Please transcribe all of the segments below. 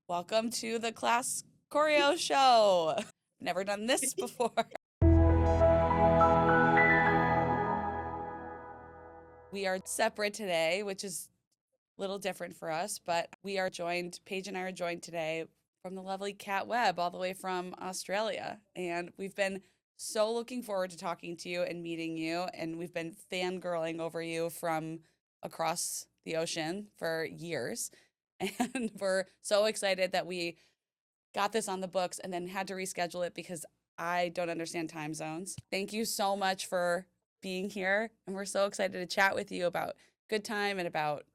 Welcome to the Class Choreo Show. Never done this before. We are separate today, which is a little different for us, but Paige and I are joined today from the lovely Cat Webb, all the way from Australia. And we've been so looking forward to talking to you and meeting you. And we've been fangirling over you from across the ocean for years. And we're so excited that we got this on the books and then had to reschedule it because I don't understand time zones. Thank you so much for being here, and we're so excited to chat with you about Good Time and about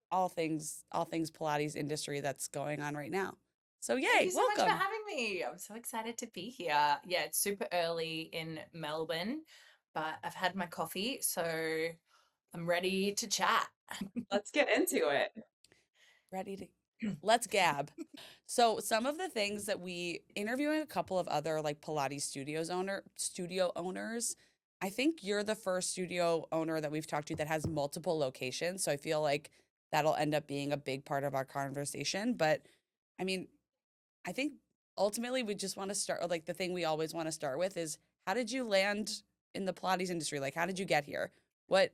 all things Pilates industry that's going on right now. So Thank yay, you so much for welcome. having me. I'm so excited to be here. Yeah, it's super early in Melbourne, but I've had my coffee, so I'm ready to chat. Let's get into it. Ready to let's gab. So some of the things that we interviewing a couple of other like Pilates studio owners. I think you're the first studio owner that we've talked to that has multiple locations. So I feel like that'll end up being a big part of our conversation. But I mean, I think ultimately we just want to start, or like the thing we always want to start with is how did you land in the Pilates industry? Like how did you get here? What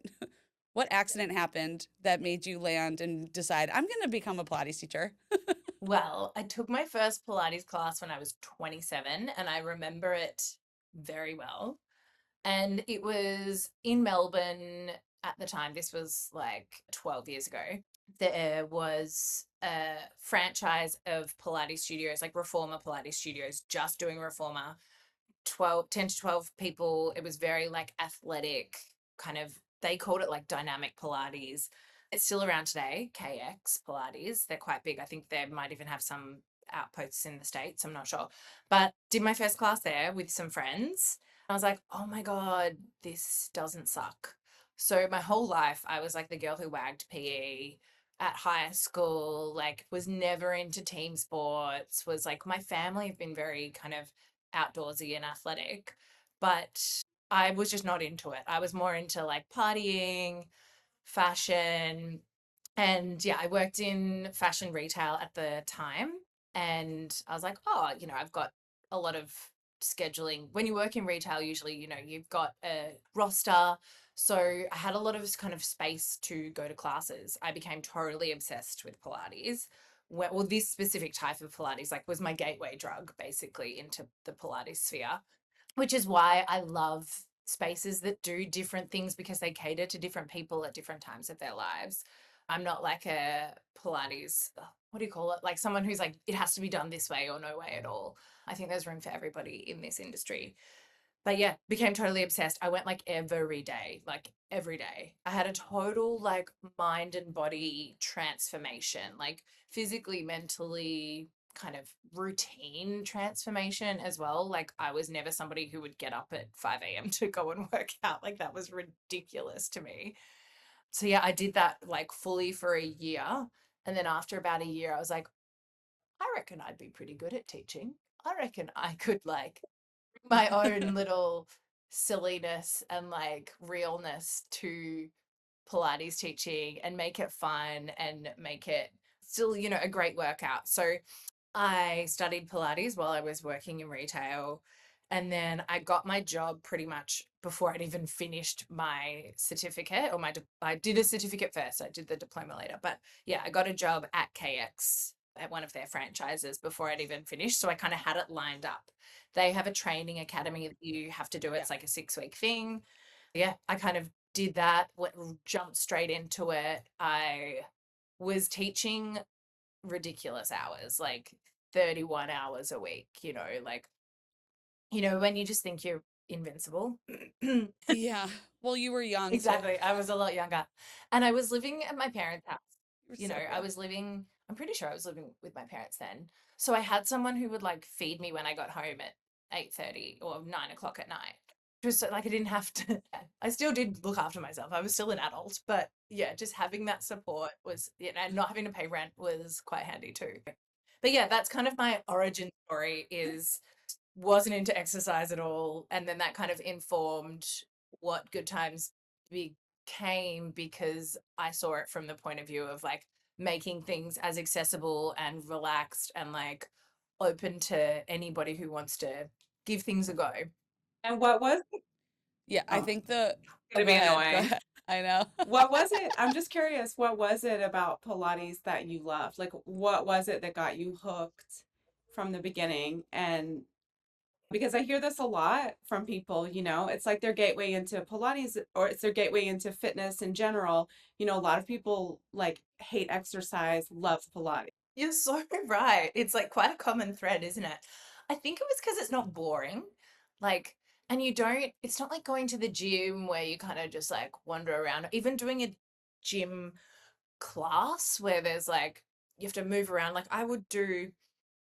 what accident happened that made you land and decide I'm going to become a Pilates teacher? Well, I took my first Pilates class when I was 27, and I remember it very well. And it was in Melbourne at the time. This was like 12 years ago. There was a franchise of Pilates studios, like Reformer Pilates studios, just doing Reformer. 10 to 12 people. It was very like athletic, kind of, they called it like dynamic Pilates. It's still around today, KX Pilates. They're quite big. I think they might even have some outposts in the States. I'm not sure. But did my first class there with some friends. I was like, oh my God, this doesn't suck. So my whole life, I was like the girl who wagged PE at high school, like was never into team sports, was like my family have been very kind of outdoorsy and athletic, but I was just not into it. I was more into like partying, fashion, and yeah, I worked in fashion retail at the time. And I was like, oh, I've got a lot of scheduling. When you work in retail, usually, you've got a roster. So I had a lot of kind of space to go to classes. I became totally obsessed with Pilates. Well, this specific type of Pilates, like, was my gateway drug basically into the Pilates sphere, which is why I love spaces that do different things because they cater to different people at different times of their lives. I'm not like a Pilates, what do you call it? Like someone who's like, it has to be done this way or no way at all. I think there's room for everybody in this industry. But yeah, became totally obsessed. I went like every day, like every day. I had a total like mind and body transformation, like physically, mentally, kind of routine transformation as well. Like I was never somebody who would get up at 5 a.m. to go and work out. Like that was ridiculous to me. So yeah, I did that like fully for a year. And then after about a year, I was like, I reckon I'd be pretty good at teaching. I reckon I could like my own little silliness and like realness to Pilates teaching and make it fun and make it still, a great workout. So I studied Pilates while I was working in retail. And then I got my job pretty much before I'd even finished my certificate, or I did a certificate first. I did the diploma later. But yeah, I got a job at KX at one of their franchises before I'd even finished. So I kind of had it lined up. They have a training academy that you have to do. It's like a 6-week thing. Yeah, I kind of did that, jumped straight into it. I was teaching ridiculous hours, like 31 hours a week, like, when you just think you're invincible. Yeah. Well, you were young, so Exactly. I was a lot younger. And I was living at my parents' house. you were so young. I'm pretty sure I was living with my parents then. So I had someone who would like feed me when I got home at 8:30 or 9 o'clock at night. Just like I didn't have to, I still did look after myself. I was still an adult, but yeah, just having that support was, and not having to pay rent was quite handy too. But yeah, that's kind of my origin story is wasn't into exercise at all. And then that kind of informed what Good Times became because I saw it from the point of view of like making things as accessible and relaxed and like open to anybody who wants to give things a go. And what was it? Yeah, I Oh, think the it's oh, gonna go be ahead. Go annoying. ahead. I know. What was it? I'm just curious. What was it about Pilates that you loved? Like, what was it that got you hooked from the beginning? And because I hear this a lot from people, it's like their gateway into Pilates or it's their gateway into fitness in general. A lot of people like hate exercise, love Pilates. You're so right. It's like quite a common thread, isn't it? I think it was because it's not boring. Like, and it's not like going to the gym where you kind of just like wander around, even doing a gym class where there's like, you have to move around. Like, I would do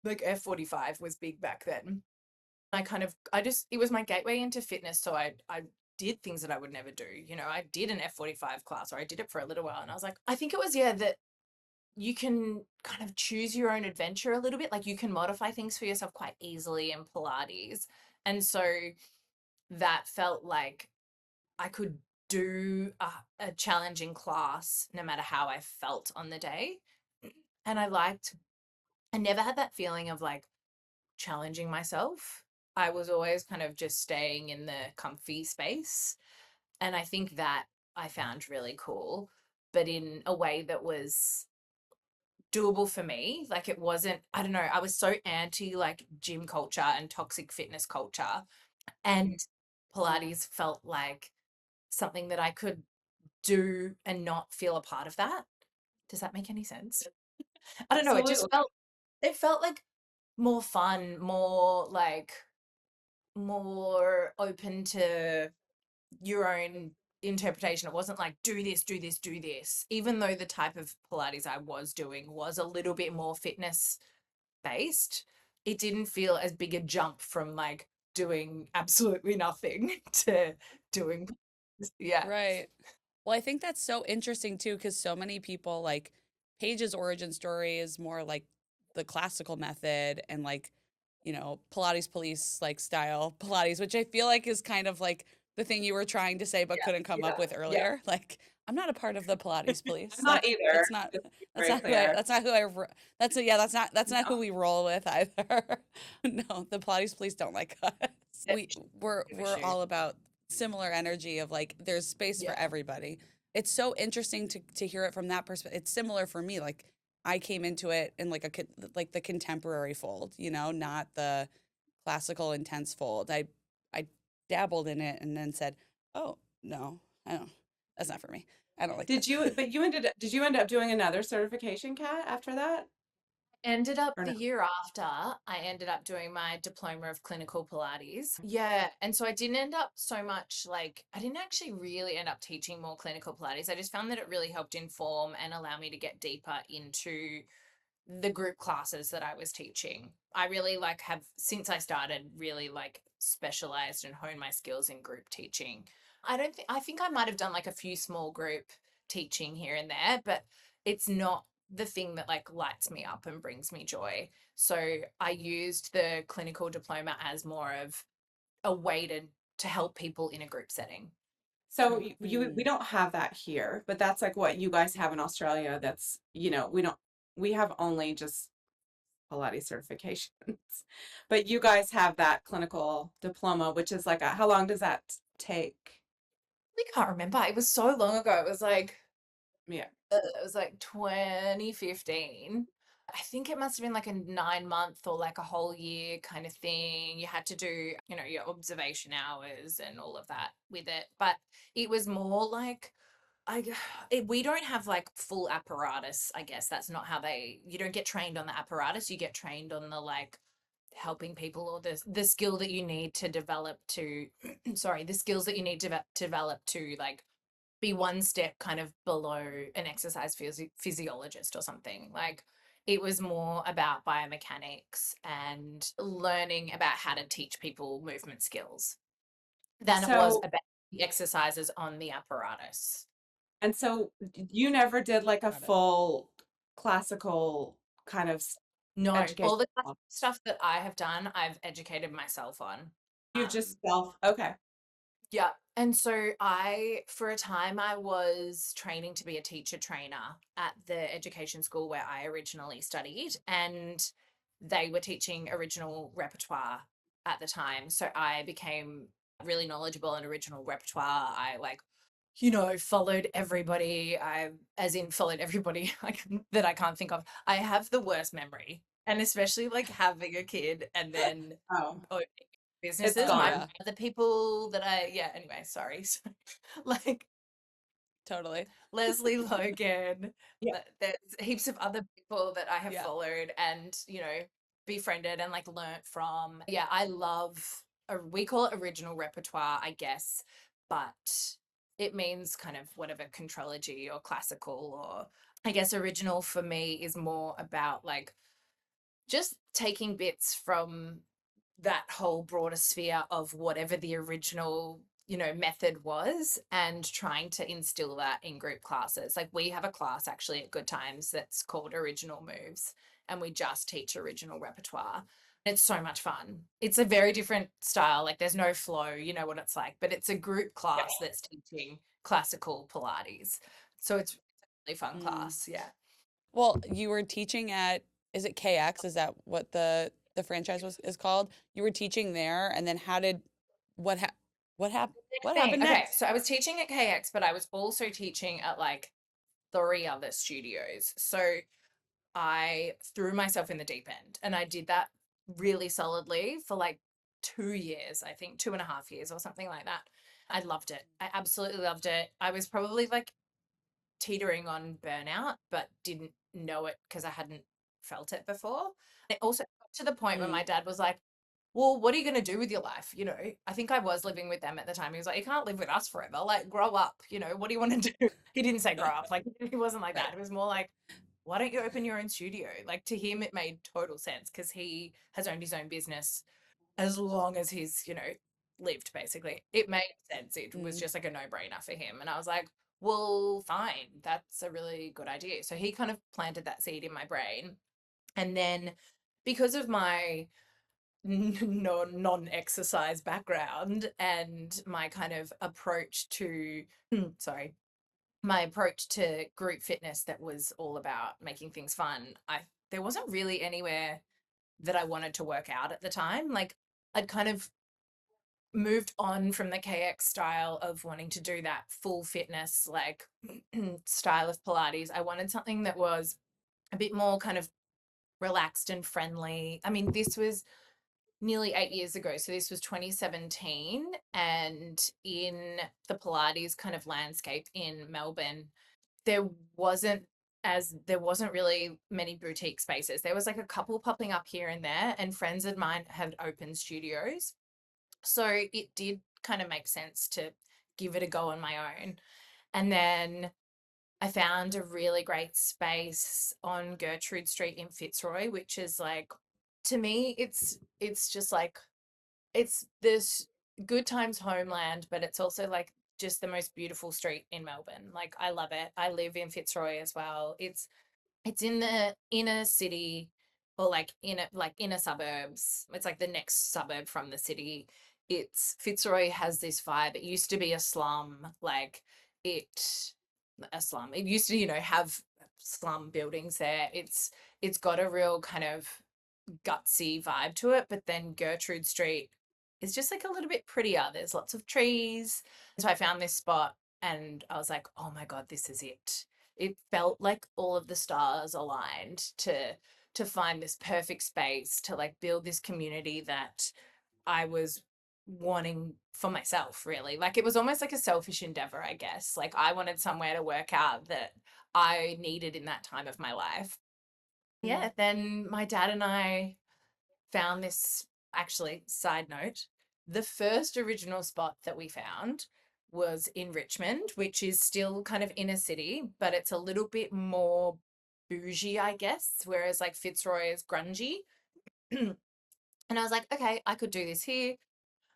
like F45 was big back then. It was my gateway into fitness. So I did things that I would never do. I did an F45 class or I did it for a little while. And I was like, I think it was, yeah, that you can kind of choose your own adventure a little bit. Like you can modify things for yourself quite easily in Pilates. And so that felt like I could do a challenging class no matter how I felt on the day. And I never had that feeling of like challenging myself. I was always kind of just staying in the comfy space. And I think that I found really cool, but in a way that was doable for me. Like it wasn't, I don't know, I was so anti like gym culture and toxic fitness culture. And Pilates felt like something that I could do and not feel a part of that. Does that make any sense? I don't know. Absolutely. It felt like more fun, more like more open to your own interpretation. It wasn't like do this, do this, do this. Even though the type of Pilates I was doing was a little bit more fitness based, it didn't feel as big a jump from like doing absolutely nothing to doing, yeah. Right. Well, I think that's so interesting too, because so many people like Paige's origin story is more like the classical method and like, Pilates police like style Pilates, which I feel like is kind of like the thing you were trying to say but Yeah, couldn't come up Yeah. with Yeah. earlier. Like, I'm not a part of the Pilates police. I'm not either. That's not Just to be that's very not who I clear. that's not who I ro- that's yeah, that's not No. who we roll with either. No, the Pilates police don't like us. We we're Of a we're shoot. all about similar energy of like there's space for Yeah. everybody. It's so interesting to hear it from that perspective. It's similar for me. Like I came into it in like like the contemporary fold, not the classical intense fold. I dabbled in it and then said, "Oh, no. I don't. That's not for me. I don't like Did this." you, but did you end up doing another certification, Kat, after that? Ended up Or the no? year after, I ended up doing my diploma of clinical Pilates. Yeah. And so I didn't end up so much like, I didn't actually really end up teaching more clinical Pilates. I just found that it really helped inform and allow me to get deeper into the group classes that I was teaching. I really like have since I started really like specialized and honed my skills in group teaching. I think I might have done like a few small group teaching here and there, but it's not the thing that like lights me up and brings me joy. So I used the clinical diploma as more of a way to help people in a group setting. So we Mm. don't have that here, but that's like what you guys have in Australia. That's, we have only just Pilates certifications, but you guys have that clinical diploma, which is like how long does that take? I can't remember. It was so long ago. Yeah. It was like 2015. I think it must have been like a 9 month or like a whole year kind of thing. You had to do, your observation hours and all of that with it. But it was more like, we don't have like full apparatus, I guess. That's not how you don't get trained on the apparatus. You get trained on the like helping people or the skill that you need to develop to, sorry, the skills that you need to develop to like be one step kind of below an exercise physiologist or something. Like it was more about biomechanics and learning about how to teach people movement skills than it was So, about the exercises on the apparatus. you never did like a Got it. full classical kind of No, education. all the stuff that I have done, I've educated myself on. You Um, just okay. yeah, And so for a time, I was training to be a teacher trainer at the education school where I originally studied, and they were teaching original repertoire at the time. So I became really knowledgeable in original repertoire. I followed everybody. As in followed everybody that I can't think of. I have the worst memory. And especially like having a kid and then Oh, opening it's businesses. Oh, My yeah, the people that anyway, sorry. Like totally. Leslie Logan, yeah. there's heaps of other people that I have Yeah. followed and, befriended and like learnt from. Yeah, I love, we call it original repertoire, I guess, but it means kind of whatever contrology or classical, or I guess original for me is more about like just taking bits from that whole broader sphere of whatever the original method was and trying to instill that in group classes. Like we have a class actually at Good Times that's called Original Moves, and we just teach original repertoire. It's so much fun. It's a very different style. Like there's no flow, you know what it's like, but it's a group Yeah. class that's teaching classical Pilates. So it's a really fun Mm. class. Yeah. Well, you were teaching at, is it KX? Is that what the franchise is called? You were teaching there, and then what ha what hap what Thing. happened Okay, next? so I was teaching at KX, but I was also teaching at like 3 other studios. So I threw myself in the deep end and I did that really solidly for like 2 years, I think 2.5 years or something like that. I loved it. I absolutely loved it. I was probably like teetering on burnout, but didn't know it because I hadn't felt it before. It also got to the point where Mm. my dad was like, well, what are you going to do with your life? I think I was living with them at the time. He was like, you can't live with us forever. Like, grow up. What do you want to do? He didn't say grow up. Like, he wasn't like Right. that. It was more like, why don't you open your own studio? Like, to him, it made total sense because he has owned his own business as long as he's, lived, basically. It made sense. It was Mm. just like a no brainer for him. And I was like, well, fine. That's a really good idea. So he kind of planted that seed in my brain. And then because of my non-exercise background and my kind of approach to sorry, my approach to group fitness that was all about making things fun, I there wasn't really anywhere that I wanted to work out at the time. Like I'd kind of moved on from the KX style of wanting to do that full fitness like style of Pilates. I wanted something that was a bit more kind of relaxed and friendly. I mean, this was nearly 8 years ago. So this was 2017. And in the Pilates kind of landscape in Melbourne, there wasn't there wasn't really many boutique spaces. There was like a couple popping up here and there, and friends of mine had open studios. So it did kind of make sense to give it a go on my own. And then I found a really great space on Gertrude Street in Fitzroy, which is like, to me, it's just like, it's this Good Times homeland, but it's also like just the most beautiful street in Melbourne. Like I love it. I live in Fitzroy as well. It's in the inner city, or like inner suburbs. It's like the next suburb from the city. It's Fitzroy has this vibe. It used to be a slum, like it a slum. It used to, have slum buildings there. It's got a real kind of gutsy vibe to it, but then Gertrude Street is just like a little bit prettier. There's lots of trees. So I found this spot and I was like, oh my God, this is it. It felt like all of the stars aligned to find this perfect space to like build this community that I was wanting for myself, really. Like it was almost like a selfish endeavor, I guess. Like I wanted somewhere to work out that I needed in that time of my life. Mm. Yeah, then my dad and I found this, actually, side note, the first original spot that we found was in Richmond, which is still kind of inner city, but it's a little bit more bougie, I guess, whereas like Fitzroy is grungy. And I was like, okay, I could do this here.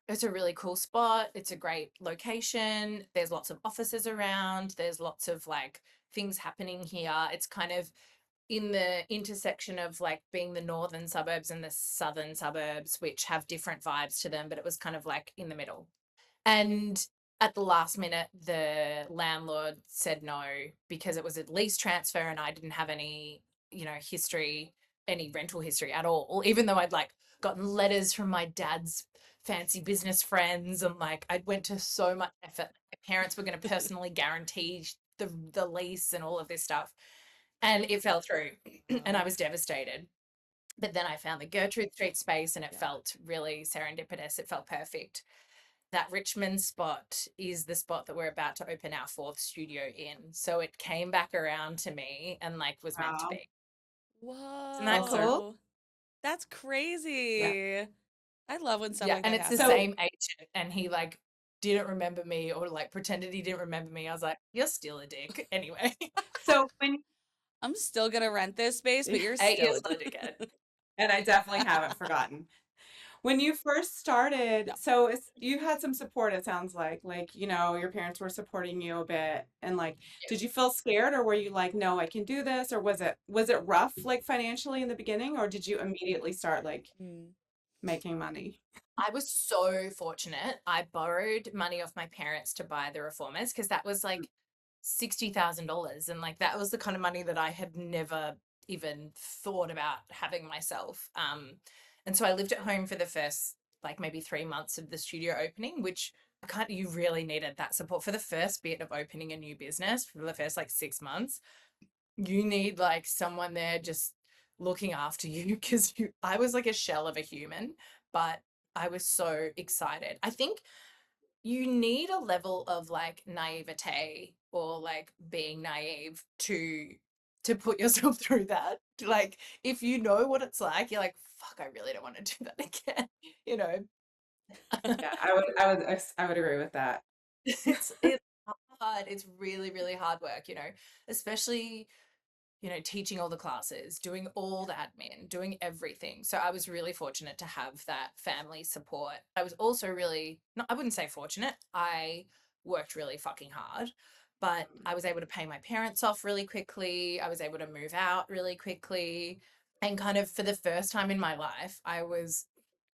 It's a really cool spot. It's a great location. There's lots of offices around. There's lots of like things happening here. It's kind of in the intersection of like being the northern suburbs and the southern suburbs, which have different vibes to them, but it was kind of like in the middle. And at the last minute, the landlord said no because it was a lease transfer and I didn't have any, history, any rental history at all, even though I'd like gotten letters from my dad's fancy business friends and like I went to so much effort. My parents were going to personally guarantee the lease and all of this stuff. And it fell through and I was devastated. But then I found the Gertrude Street space and it felt really serendipitous. It felt perfect. That Richmond spot is the spot that we're about to open our 4th studio in. So it came back around to me and like was meant to Wow. be. Isn't that cool? Circle. That's Yeah. crazy. I love when stuff Yeah, like and that it's the happens. same agent and he like didn't remember me or like pretended he didn't remember me. I was like, you're still a dick. Anyway, So when I'm still gonna rent this space, but you're 8 still years a later again. and I definitely haven't forgotten. When you first started, No. so you had some support, it sounds like, your parents were supporting you a bit and like, did you feel scared or were you like, no, I can do this? Or was it rough like financially in the beginning or did you immediately start like Mm. making money? I was so fortunate. I borrowed money off my parents to buy the reformers because that was like $60,000 and like that was the kind of money that I had never even thought about having myself. And so I lived at home for the first like maybe 3 months of the studio opening, which you really needed that support for the first bit of opening a new business for the first like 6 months. You need like someone there just looking after you because I was like a shell of a human, but I was so excited. I think you need a level of like naivete or like being naive to put yourself through that. Like if you know what it's like, you're like, fuck, I really don't want to do that again. You know, Yeah, I would agree with that. it's hard. It's really, really hard work, especially teaching all the classes, doing all the admin, doing everything. So I was really fortunate to have that family support. I was also really, no, I wouldn't say fortunate. I worked really fucking hard, but I was able to pay my parents off really quickly. I was able to move out really quickly. And kind of for the first time in my life, I would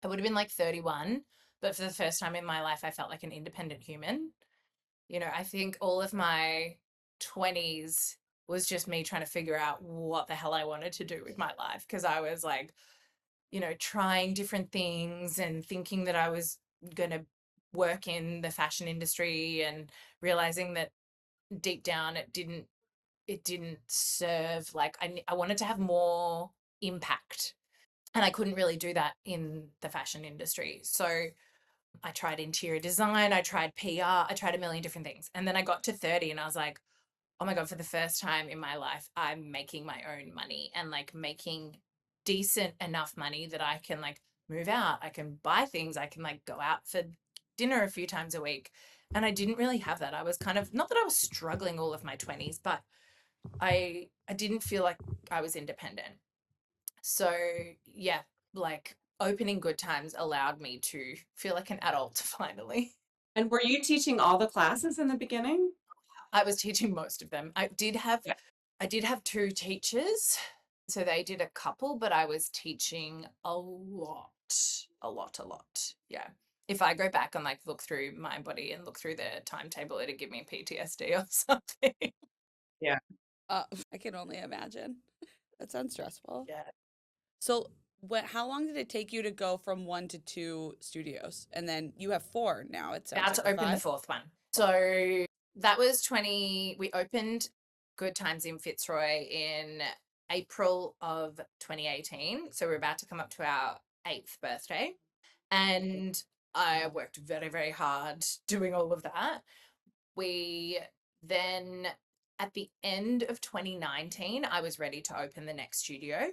have been like 31, but for the first time in my life, I felt like an independent human. I think all of my 20s was just me trying to figure out what the hell I wanted to do with my life because I was like, trying different things and thinking that I was going to work in the fashion industry and realizing that deep down it didn't serve like I wanted to have more impact and I couldn't really do that in the fashion industry. So I tried interior design, I tried PR, I tried a million different things. And then I got to 30 and I was like, oh my God, for the first time in my life, I'm making my own money and like making decent enough money that I can like move out. I can buy things. I can like go out for dinner a few times a week. And I didn't really have that. I was kind of, not that I was struggling all of my 20s, but I didn't feel like I was independent. So yeah, like opening Good Times allowed me to feel like an adult finally. And were you teaching all the classes in the beginning? I was teaching most of them. Yeah. I did have 2 teachers. So they did a couple, but I was teaching a lot, a lot, a lot. Yeah. If I go back and like look through my body and look through the timetable, it'd give me PTSD or something. Yeah. I can only imagine. That sounds stressful. Yeah. So, how long did it take you to go from 1 to 2 studios? And then you have 4 now, it sounds About like, to or open the 5? 4th one. So that was we opened Good Times in Fitzroy in April of 2018. So we're about to come up to our 8th birthday. And I worked very, very hard doing all of that. We then, at the end of 2019, I was ready to open the next studio.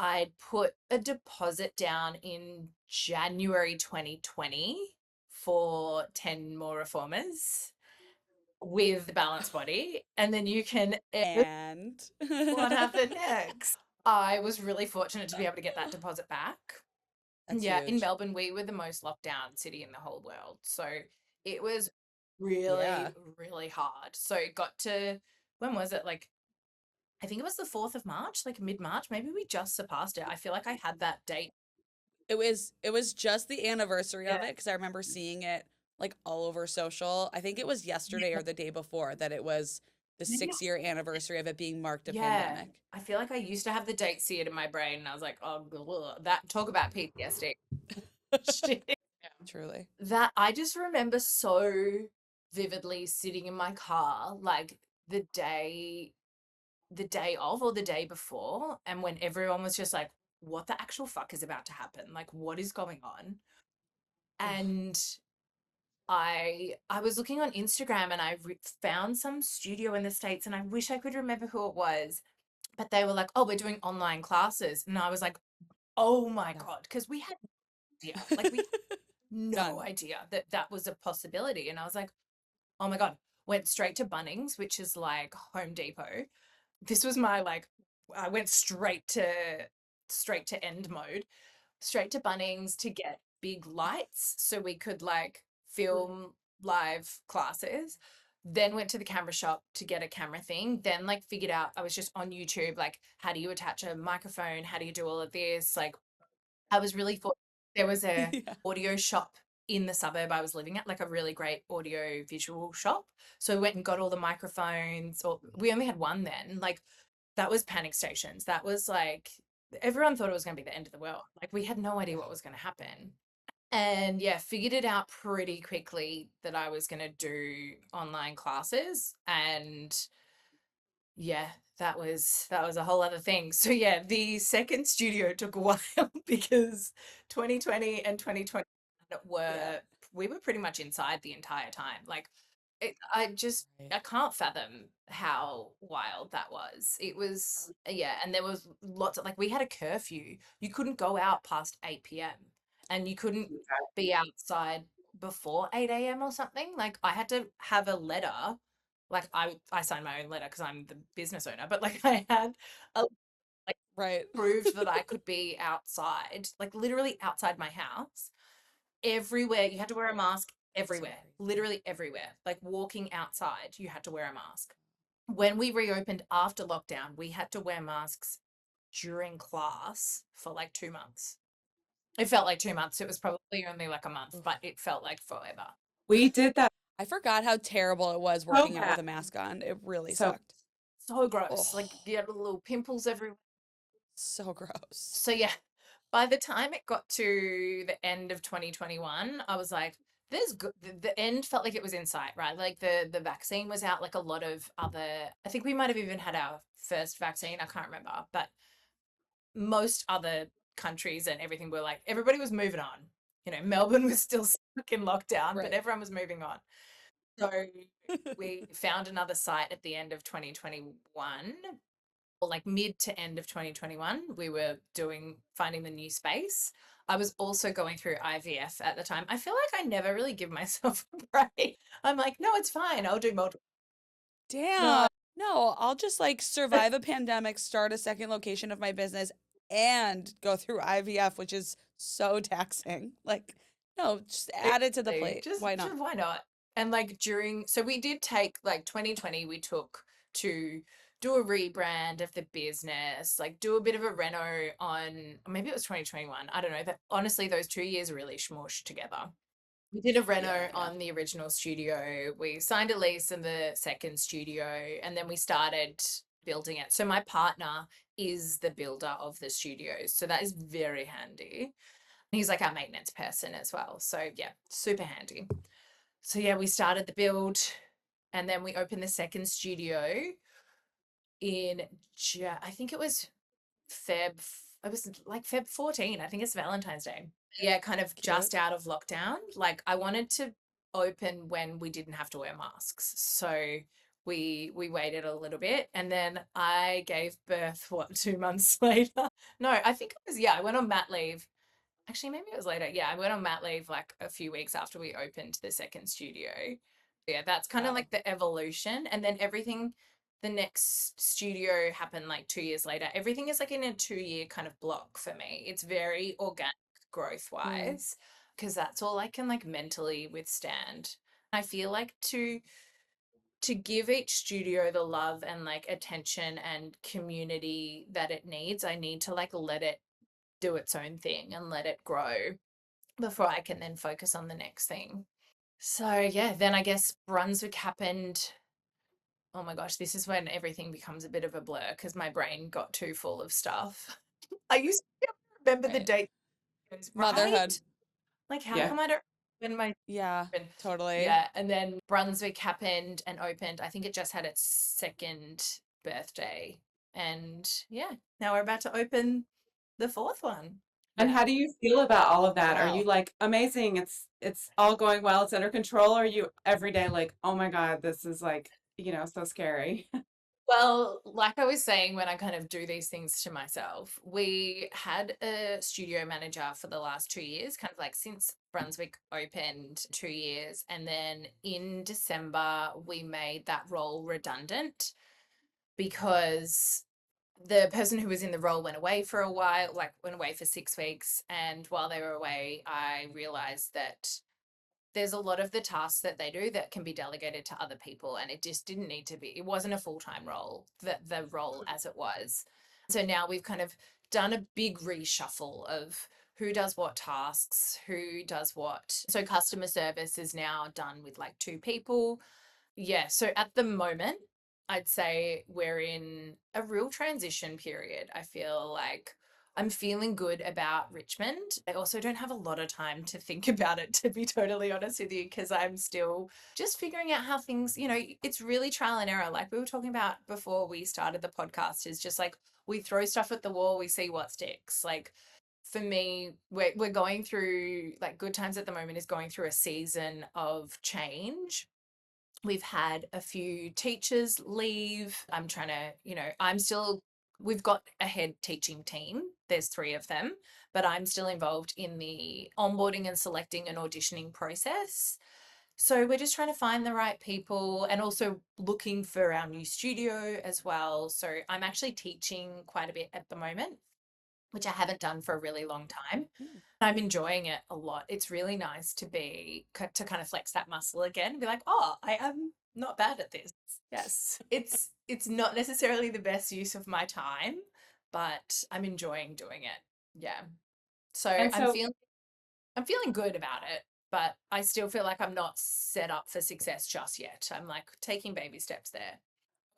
I'd put a deposit down in January 2020 for 10 more reformers with the balanced body. And then you can And what happened next. I was really fortunate to be able to get that deposit back. That's Yeah, in huge. Melbourne, we were the most locked down city in the whole world. So it was really, Yeah. really hard. So it got to, when was it? Like, I think it was the 4th of March, like mid-March. Maybe we just surpassed it. I feel like I had that date. It was just the anniversary Yeah. of it because I remember seeing it like all over social. I think it was yesterday Yeah. or the day before that it was the Maybe 6 year anniversary of it being marked a yeah. pandemic. I feel like I used to have the date seared in my brain and I was like, oh, that talk about PTSD. Shit. Truly. That I just remember so vividly sitting in my car, like the day of or the day before, and when everyone was just like, what the actual fuck is about to happen? Like, what is going on? Ugh. And I was looking on Instagram and I found some studio in the States and I wish I could remember who it was, but they were like, oh, we're doing online classes. And I was like, oh my No. God, because we had no idea. Like, we had no None. idea that that was a possibility. And I was like, oh my God, went straight to Bunnings, which is like Home Depot. This was my like, I went straight to end mode, straight to Bunnings to get big lights so we could like film live classes. Then went to the camera shop to get a camera thing. Then like figured out I was just on YouTube, like how do you attach a microphone? How do you do all of this? Like I was really fortunate. There was a Yeah. audio shop in the suburb I was living at, like a really great audio visual shop. So we went and got all the microphones, or we only had one then. Like that was panic stations. That was like everyone thought it was going to be the end of the world. Like we had no idea what was going to happen. And yeah, figured it out pretty quickly that I was going to do online classes and yeah, that was a whole other thing. So yeah, the second studio took a while because 2020 and 2021 Yeah. were we were pretty much inside the entire time. Like I just Right. I can't fathom how wild that was. It was yeah, and there was lots of like we had a curfew. You couldn't go out past 8 p.m. and you couldn't be outside before 8 a.m. or something. Like I had to have a letter like I signed my own letter because I'm the business owner, but like I had a like Right. proved that I could be outside, like literally outside my house, everywhere. You had to wear a mask So everywhere, crazy. literally everywhere. Like walking outside, you had to wear a mask. When we reopened after lockdown, we had to wear masks during class for like 2 months. It felt like 2 months. It was probably only like a month, Ugh. but it felt like forever. We did that I forgot how terrible it was so working out bad. with a mask on. It really So sucked. So gross. Like Oh, you had little pimples everywhere. so gross. So yeah, by the time it got to the end of 2021, I was like, there's good. The end felt like it was in sight, right? Like the vaccine was out, like a lot of other, I think we might have even had our first vaccine. I can't remember, but most other countries and everything were like, everybody was moving on. You know, Melbourne was still stuck in lockdown, but Right. everyone was moving on. So we found another site at the end of 2021 or like mid to end of 2021, we were finding the new space. I was also going through IVF at the time. I feel like I never really give myself a break. I'm like, no, it's fine. I'll do multiple. No, Damn. No, I'll just like survive a pandemic, start a second location of my business, and go through IVF, which is so taxing. Like, no, just add it to the seriously, plate. Why not? just why not? And like so we did take like 2020, we took to do a rebrand of the business, like do a bit of a reno on, maybe it was 2021. I don't know. That honestly, those 2 years really smooshed together. We did a Yeah, reno yeah. on the original studio. We signed a lease in the second studio, and then we started building it. So my partner is the builder of the studios. So that is very handy. He's like our maintenance person as well. So yeah, super handy. So yeah, we started the build and then we opened the second studio in I think it was Feb. It was like Feb 14. I think it's Valentine's Day. Yeah, kind of Cute. just out of lockdown. Like I wanted to open when we didn't have to wear masks. So we waited a little bit and then I gave birth 2 months later. No, I think it was yeah, I went on mat leave. Actually, maybe it was later. Yeah, I went on mat leave like a few weeks after we opened the second studio. Yeah, that's kind of Wow. like the evolution. And then everything, the next studio happened like 2 years later. Everything is like in a 2 year kind of block for me. It's very organic growth Mm, wise because that's all I can like mentally withstand. I feel like to give each studio the love and like attention and community that it needs, I need to like let it do its own thing and let it grow before I can then focus on the next thing. So yeah, then I guess Brunswick happened. Oh my gosh, this is when everything becomes a bit of a blur because my brain got too full of stuff. I used to be able to remember the Right. date, Motherhood. right? Like, how Yeah. come I don't when my Yeah, open? totally. Yeah, and then Brunswick happened and opened. I think it just had its second birthday, and yeah, now we're about to open the fourth one. And Yeah. how do you feel about all of that? Are you Wow. like amazing? It's all going well, it's under control, or are you every day like, oh my God, this is like, so scary? Well, like I was saying, when I kind of do these things to myself, we had a studio manager for the last 2 years, kind of like since Brunswick opened 2 years. And then in December, we made that role redundant because the person who was in the role went away for a while, like went away for 6 weeks. And while they were away, I realized that there's a lot of the tasks that they do that can be delegated to other people, and it just didn't need to be. It wasn't a full-time role, the role as it was. So now we've kind of done a big reshuffle of who does what tasks, who does what. So customer service is now done with like 2 people. Yeah, so at the moment, I'd say we're in a real transition period. I feel like I'm feeling good about Richmond. I also don't have a lot of time to think about it, to be totally honest with you, because I'm still just figuring out how things, it's really trial and error. Like we were talking about before we started the podcast, is just like we throw stuff at the wall, we see what sticks. Like for me, we're going through, like, Good Times at the moment is going through a season of change. We've had a few teachers leave. I'm trying to, we've got a head teaching team. There's 3 of them, but I'm still involved in the onboarding and selecting and auditioning process. So we're just trying to find the right people and also looking for our new studio as well. So I'm actually teaching quite a bit at the moment, which I haven't done for a really long time. Mm. I'm enjoying it a lot. It's really nice to kind of flex that muscle again and be like, oh, I am not bad at this. Yes. It's not necessarily the best use of my time, but I'm enjoying doing it. Yeah. So And so, I'm feeling good about it, but I still feel like I'm not set up for success just yet. I'm like taking baby steps there.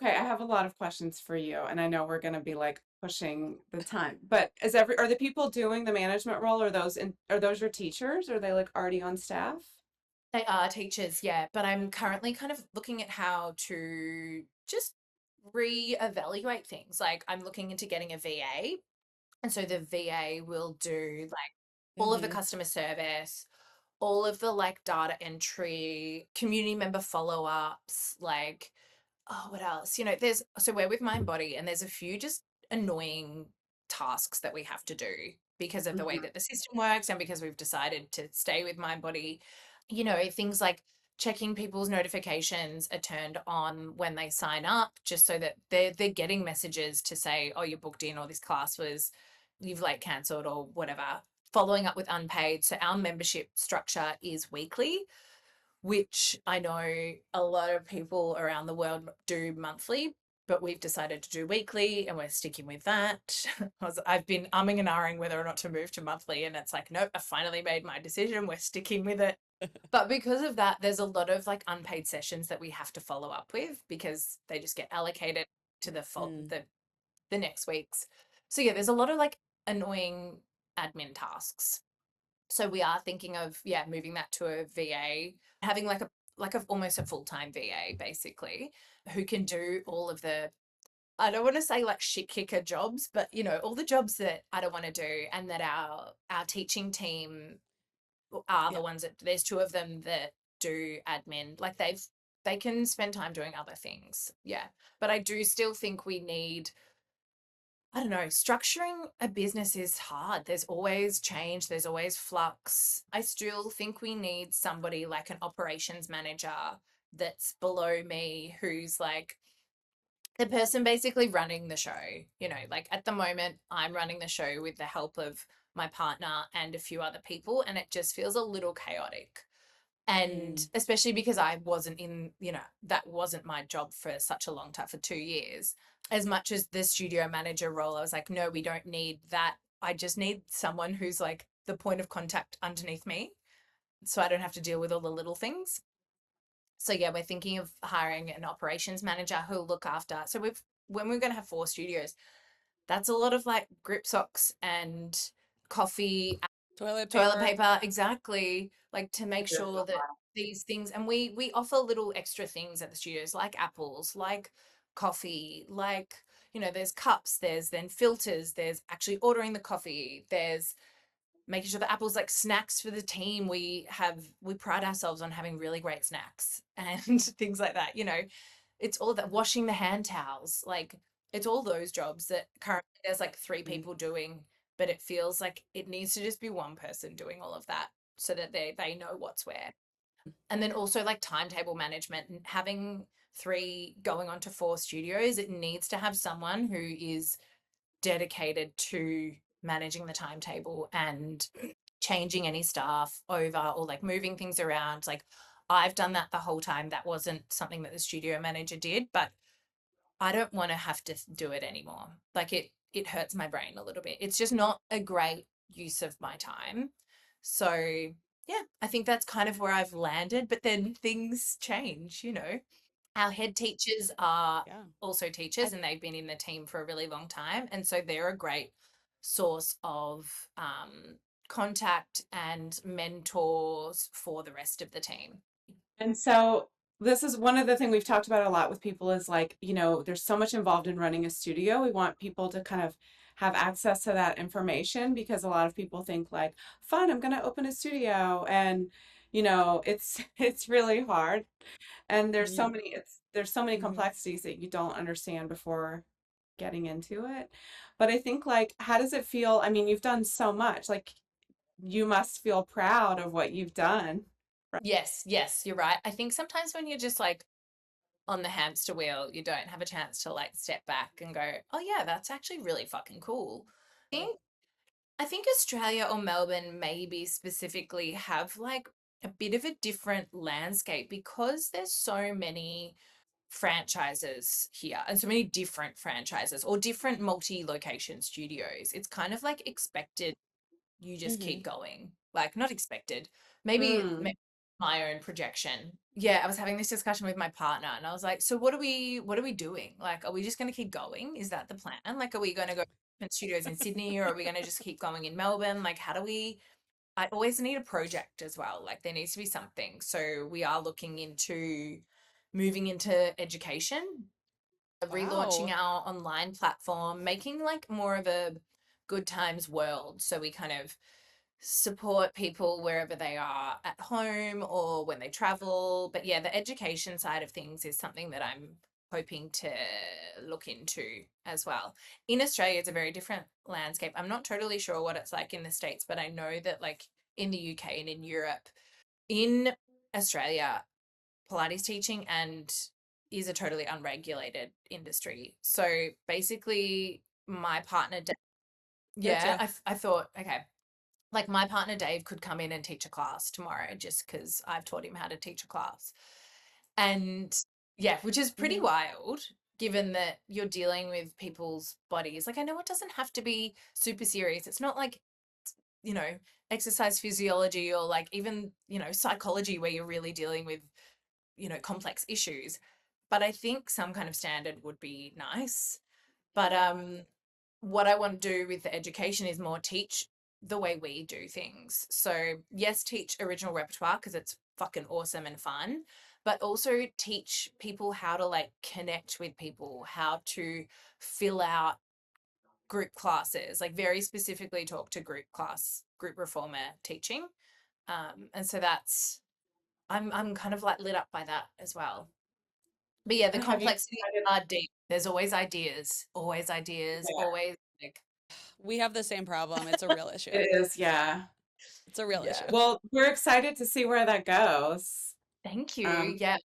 okay, I have a lot of questions for you, and I know we're going to be like pushing the time. But are the people doing the management role, are those your teachers? Are they like already on staff? They are teachers, yeah, but I'm currently kind of looking at how to just reevaluate things. Like I'm looking into getting a VA, and so the VA will do like all of the Mm-hmm. customer service, all of the like data entry, community member follow-ups, like, oh, what else? We're with Mind Body, and there's a few just annoying tasks that we have to do because of the way Mhm. that the system works and because we've decided to stay with Mind Body. Things like checking people's notifications are turned on when they sign up, just so that they're getting messages to say, oh, you're booked in, or this class was, you've like cancelled or whatever. Following up with unpaid. So our membership structure is weekly, which I know a lot of people around the world do monthly, but we've decided to do weekly and we're sticking with that. I've been umming and ahhing whether or not to move to monthly, and it's like, nope, I finally made my decision. We're sticking with it. But because of that, there's a lot of like unpaid sessions that we have to follow up with because they just get allocated to Mm. the next week's. So yeah, there's a lot of like annoying admin tasks. So we are thinking of, yeah, moving that to a VA, having like a almost a full-time VA basically, who can do all of the, I don't want to say like shit kicker jobs, but all the jobs that I don't want to do, and that our teaching team are Yeah. the ones that, there's 2 of them that do admin. Like they can spend time doing other things. Yeah. But I do still think we need, I don't know, structuring a business is hard. There's always change, there's always flux. I still think we need somebody like an operations manager that's below me, who's like the person basically running the show. Like at the moment, I'm running the show with the help of my partner and a few other people, and it just feels a little chaotic. And Mm. especially because I wasn't in, that wasn't my job for such a long time, for 2 years. As much as the studio manager role, I was like, no, we don't need that. I just need someone who's like the point of contact underneath me. so I don't have to deal with all the little things. So yeah, we're thinking of hiring an operations manager who'll look after. So when we're going to have 4 studios, that's a lot of like grip socks and coffee, toilet paper. paper, exactly, like to make sure that these things, and we offer little extra things at the studios like apples, like coffee, like, there's cups, there's then filters, there's actually ordering the coffee, there's making sure the apples, like snacks for the team. We pride ourselves on having really great snacks and things like that. It's all that, washing the hand towels, like it's all those jobs that currently there's like 3 people doing, but it feels like it needs to just be one person doing all of that so that they know what's where. And then also like timetable management, and having 3 going on to 4 studios, it needs to have someone who is dedicated to managing the timetable and changing any staff over or like moving things around. Like I've done that the whole time. That wasn't something that the studio manager did, but I don't want to have to do it anymore. Like it hurts my brain a little bit. It's just not a great use of my time. So yeah, I think that's kind of where I've landed, but then things change. Our head teachers are Yeah. also teachers, and they've been in the team for a really long time. And so they're a great source of contact and mentors for the rest of the team. And so this is one of the things we've talked about a lot with people is like, there's so much involved in running a studio. We want people to kind of have access to that information because a lot of people think like, fun, I'm going to open a studio. And, it's really hard. And there's so many Mm-hmm. complexities that you don't understand before getting into it. But I think like, how does it feel? I mean, you've done so much, like you must feel proud of what you've done. Yes, yes, you're right. I think sometimes when you're just like on the hamster wheel, you don't have a chance to like step back and go, oh yeah, that's actually really fucking cool. I think Australia or Melbourne maybe specifically have like a bit of a different landscape because there's so many franchises here and so many different franchises or different multi-location studios. It's kind of like expected you just keep Mm-hmm. going. Like not expected. Maybe Mm. my own projection. Yeah, I was having this discussion with my partner and I was like, so what are we doing? Like, are we just gonna keep going? Is that the plan? Like, are we gonna go different studios in Sydney or are we gonna just keep going in Melbourne? Like, how do we I always need a project as well. Like there needs to be something. So we are looking into moving into education, relaunching Wow. our online platform, making like more of a Good Times world. So we kind of support people wherever they are at home or when they travel. But yeah, the education side of things is something that I'm hoping to look into as well. In Australia, it's a very different landscape. I'm not totally sure what it's like in the States, but I know that like in the UK and in Europe, in Australia, Pilates teaching and is a totally unregulated industry. So basically, my partner, Here yeah, too. I thought, okay, like my partner Dave could come in and teach a class tomorrow just because I've taught him how to teach a class. And yeah, which is pretty Mm-hmm. wild given that you're dealing with people's bodies. Like I know it doesn't have to be super serious. It's not like, you know, exercise physiology or like even, psychology where you're really dealing with, complex issues. But I think some kind of standard would be nice. But what I want to do with the education is more teach the way we do things. So, yes, teach original repertoire because it's fucking awesome and fun, but also teach people how to like connect with people, how to fill out group classes, like very specifically talk to group reformer teaching. And so I'm kind of like lit up by that as well. But yeah, the And have you complexities decided? are deep. There's always ideas, Yeah, always like, We have the same problem. It's a real it issue. is. Yeah. It's a real issue. yeah. Well, we're excited to see where that goes. Thank you. Um, Yeah,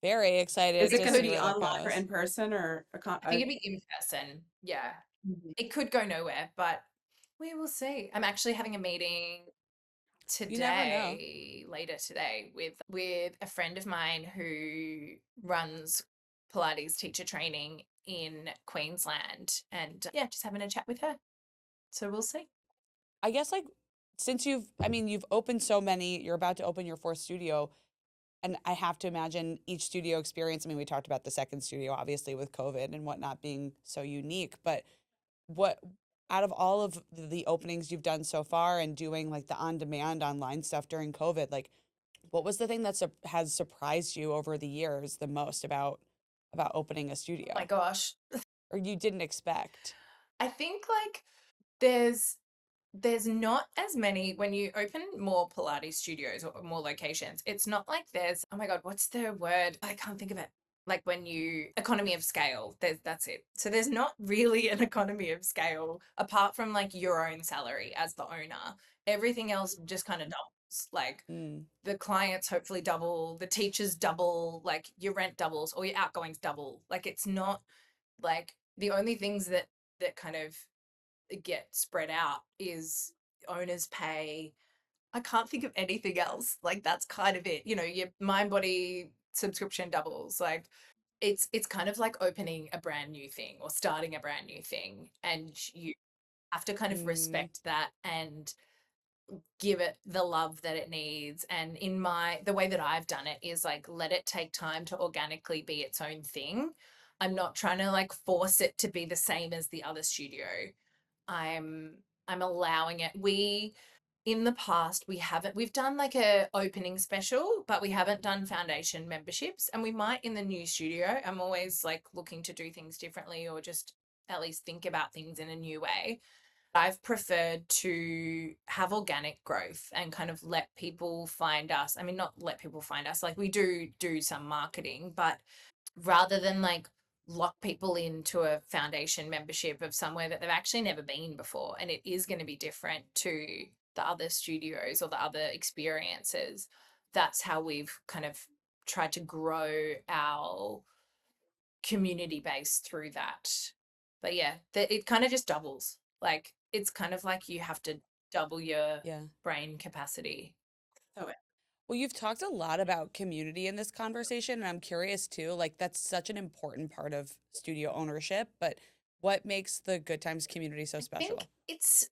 Very is excited it to going to see be where that online or goes. in person or I think it'd be in person. Yeah. Mhm. It could go nowhere, but we will see. I'm actually having a meeting You never know. later today with a friend of mine who runs Pilates teacher training in Queensland and yeah, just having a chat with her. So we'll see. I guess like since you've opened so many, you're about to open your fourth studio, and I have to imagine each studio experience. I mean, we talked about the second studio, obviously, with COVID and whatnot being so unique, but what out of all of the openings you've done so far and doing like the on-demand online stuff during COVID, like what was the thing that has surprised you over the years the most about opening a Oh my studio gosh. or you didn't expect? I think like there's there's not as many when you open more Pilates studios or more locations. It's not like there's, oh my God, what's the word? I can't think of it. Like when you economy of scale, that's it. So there's not really an economy of scale apart from like your own salary as the owner. Everything else just kind of doubles. Like Mm, the clients hopefully double, the teachers double, like your rent doubles or your outgoings double. Like it's not like the only things that kind of get spread out is owners pay. I can't think of anything else. Like that's kind of it. You know, your mind body subscription doubles. Like it's kind of like opening a brand new thing or starting a brand new thing. And you have to kind of mm, respect that and give it the love that it needs. And in the way that I've done it is like let it take time to organically be its own thing. I'm not trying to like force it to be the same as the other studio. I'm I'm allowing it. We in the past we've done like a opening special, but we haven't done foundation memberships, and we might in the new studio. I'm always like looking to do things differently or just at least think about things in a new way. I've preferred to have organic growth and kind of let people find us. I mean, not let people find us, like we do some marketing, but rather than like lock people into a foundation membership of somewhere that they've actually never been before and it is going to be different to the other studios or the other experiences. That's how we've kind of tried to grow our community base through that. But yeah, it kind of just doubles. Like it's kind of like you have to double your yeah. brain capacity. So Well, you've talked a lot about community in this conversation, and I'm curious too, like that's such an important part of studio ownership, but what makes the Good Times community so I think special? it's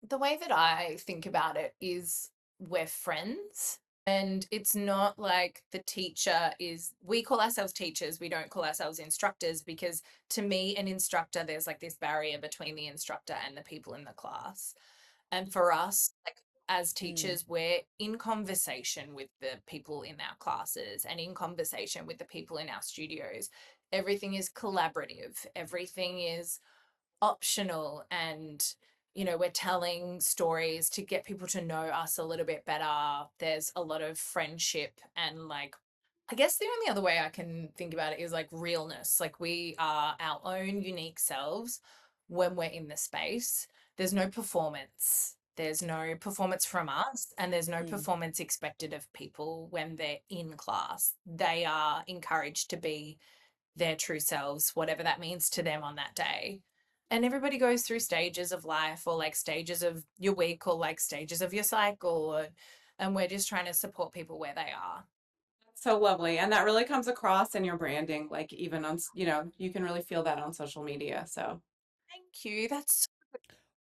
the way that I think about it is we're friends. And it's not like the teacher is, we call ourselves teachers, we don't call ourselves instructors because to me, an instructor, there's like this barrier between the instructor and the people in the class. And for us, like as Mm, teachers, we're in conversation with the people in our classes and in conversation with the people in our studios. Everything is collaborative, everything is optional, and we're telling stories to get people to know us a little bit better. There's a lot of friendship and like I guess the only other way I can think about it is like realness. Like we are our own unique selves when we're in the space. There's no performance. There's no performance from us, and there's no mm. performance expected of people when they're in class. They are encouraged to be their true selves, whatever that means to them on that day. And everybody goes through stages of life or like stages of your week or like stages of your cycle. And we're just trying to support people where they are. that's so lovely. And that really comes across in your branding, like even on, you can really feel that on social media. So Thank you. That's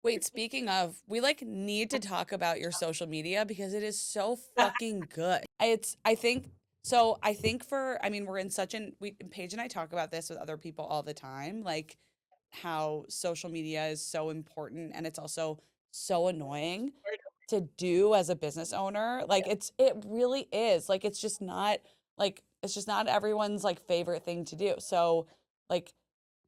Wait, speaking of, we like need to talk about your social media because it is so fucking good. I think I mean, we're in such an we Paige and I talk about this with other people all the time, like how social media is so important and it's also so annoying to do as a business owner. Like it really is. Like it's just not everyone's like favorite thing to do. So like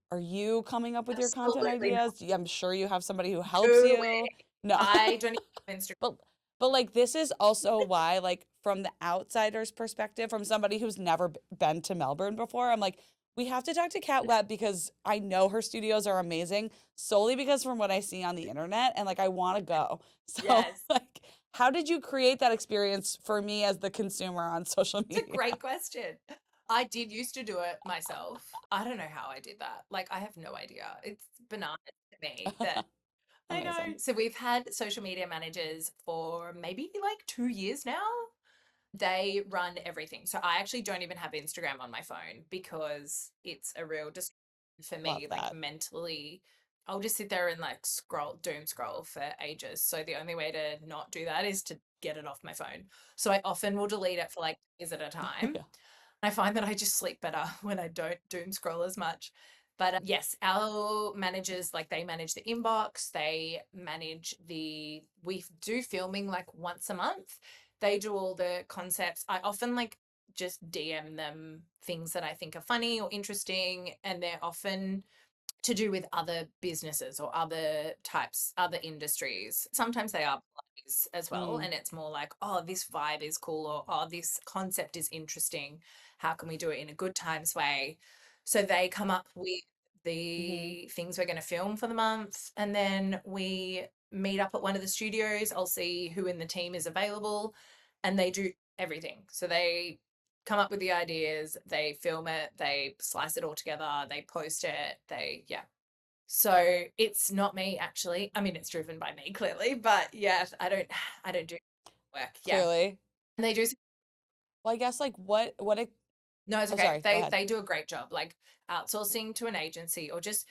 are you coming up with your content absolutely not. ideas? I'm sure you have somebody who helps No you. way. No. I don't even have Instagram. But like this is also why like from the outsider's perspective, from somebody who's never been to Melbourne before, I'm like we have to talk to Cat Webb because I know her studios are amazing solely because from what I see on the internet and like I want to go. So Yes. like how did you create that experience for me as the consumer on social It's a media? great question. I did used to do it myself. I don't know how I did that. Like, I have no idea. It's bananas to me that I know. Amazing. So we've had social media managers for maybe like 2 years now. They run everything. So I actually don't even have Instagram on my phone because it's a real distraction for Love me, like that. mentally. I'll just sit there and like doom scroll for ages. So the only way to not do that is to get it off my phone. So I often will delete it for like days at a time. Yeah. I find that I just sleep better when I don't doom scroll as much. But yes, our managers, like they manage the inbox, they manage we do filming like once a month. They do all the concepts. I often like just DM them things that I think are funny or interesting, and they're often to do with other businesses or other industries. Sometimes they are Pilates as well, Mm, and it's more like, oh, this vibe is cool, or oh, this concept is interesting. How can we do it in a good times way? So they come up with mm-hmm. the things we're going to film for the month, and then we meet up at one of the studios. I'll see who in the team is available, and they do everything. So they come up with the ideas, they film it, they slice it all together, they post it, yeah. So it's not me actually. I mean, it's driven by me clearly, but yeah, I don't do work. Yeah. Clearly. And they do Well, I guess like what it no, it's oh okay. sorry, go They ahead. they do a great job like outsourcing to an agency or just